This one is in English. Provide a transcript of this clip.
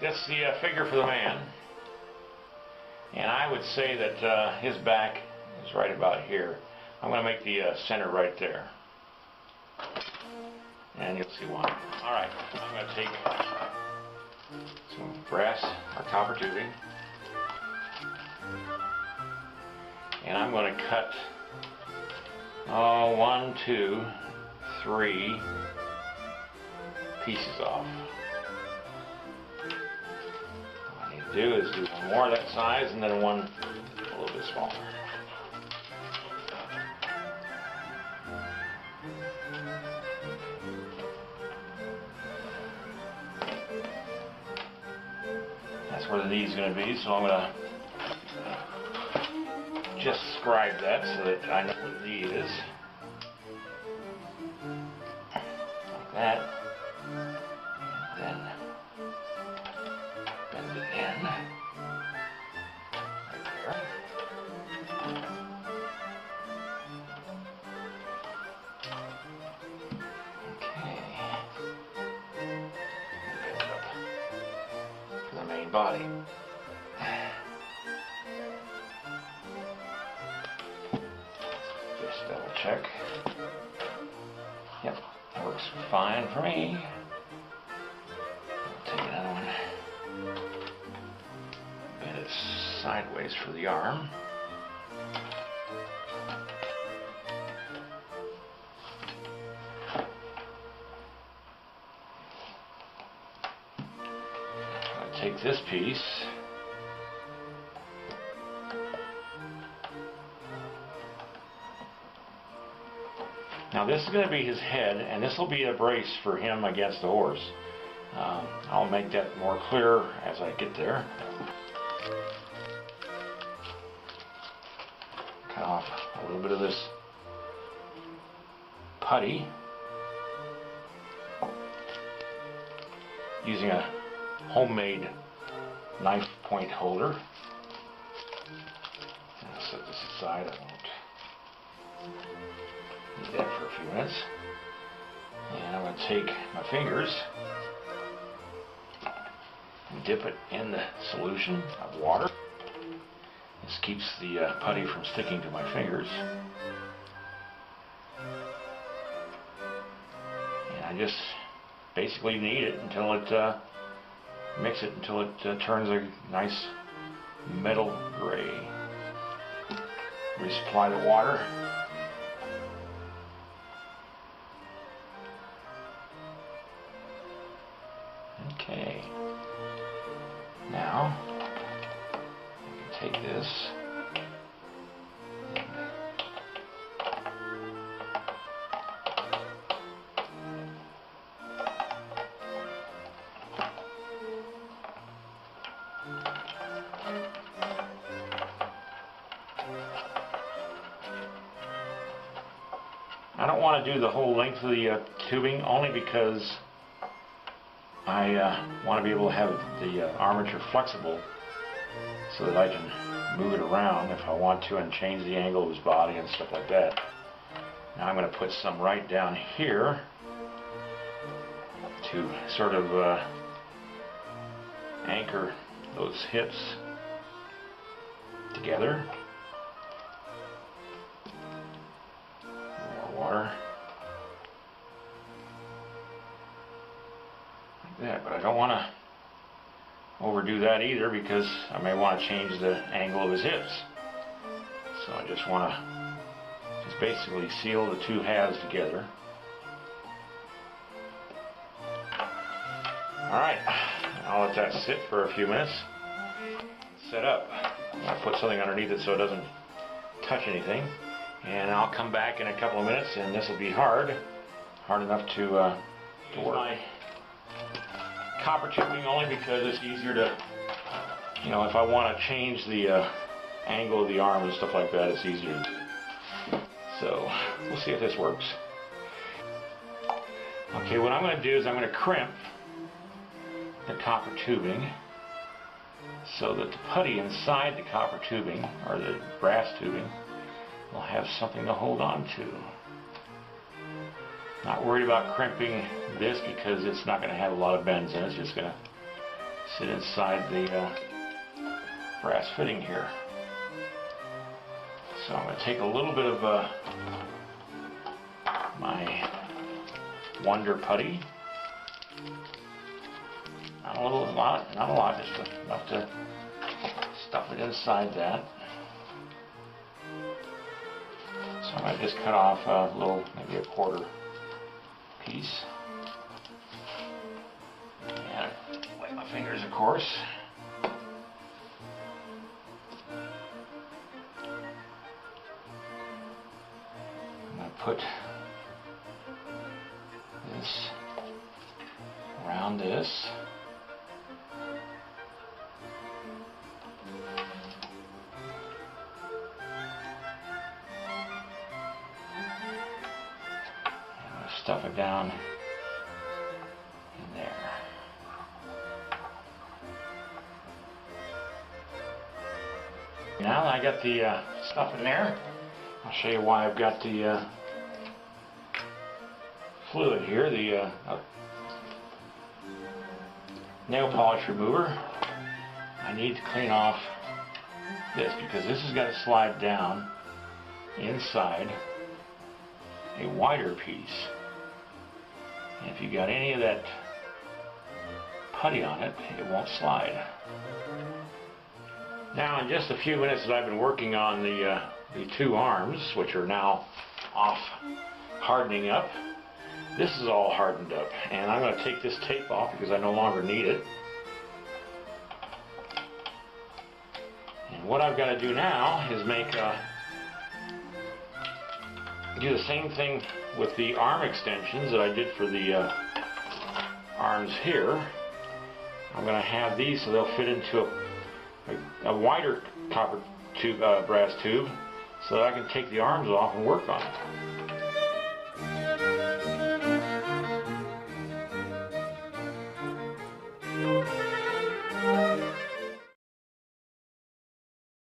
that's the figure for the man. And I would say that his back is right about here. I'm going to make the center right there. And you'll see why. Alright, I'm going to take some brass or copper tubing. And I'm going to cut 1, 2, 3 pieces off. What I need to do is do one more of that size and then one a little bit smaller. That's where the knee is going to be, so I'm going to just scribe that so that I know what the knee is. Like that. And then bend it in. Right there. Okay. Bend it up for the main body. Just double check. Yep, that works fine for me. I'll take another one. Bend it sideways for the arm. I'll take this piece. Now this is going to be his head, and this will be a brace for him against the horse. I'll make that more clear as I get there. Cut off a little bit of this putty using a homemade knife point holder. I'll set this aside. I won't need that for a few minutes. And I'm going to take my fingers and dip it in the solution of water. This keeps the putty from sticking to my fingers. And I just basically knead it until it mix it until it turns a nice metal gray. Resupply the water. Okay, now I can take this I don't want to do the whole length of the tubing, only because I want to be able to have the armature flexible so that I can move it around if I want to and change the angle of his body and stuff like that. Now I'm going to put some right down here to sort of anchor those hips together. More water. That, but I don't want to overdo that either, because I may want to change the angle of his hips. So I just want to just basically seal the two halves together. Alright, I'll let that sit for a few minutes. Set up. I'm going to put something underneath it so it doesn't touch anything. And I'll come back in a couple of minutes, and this will be hard enough to work. Copper tubing only because it's easier to, you know, if I want to change the angle of the arm and stuff like that, it's easier to do. So we'll see if this works. Okay, what I'm going to do is I'm going to crimp the copper tubing so that the putty inside the copper tubing, or the brass tubing, will have something to hold on to. Not worried about crimping this because it's not going to have a lot of bends in it. It's just going to sit inside the brass fitting here. So I'm going to take a little bit of my Wonder putty. Not a lot, just enough to stuff it inside that. So I'm going to just cut off a little, maybe a quarter piece. And wipe my fingers, of course. I'm going to put this around this. Stuff it down in there. Now that I got the stuff in there, I'll show you why I've got the fluid here, the nail polish remover. I need to clean off this because this has got to slide down inside a wider piece. And if you got any of that putty on it, it won't slide. Now, in just a few minutes that I've been working on the two arms, which are now off hardening up, this is all hardened up, and I'm going to take this tape off because I no longer need it. And what I've got to do now is do the same thing with the arm extensions that I did for the arms here. I'm going to have these so they'll fit into a wider copper tube, brass tube, so that I can take the arms off and work on it.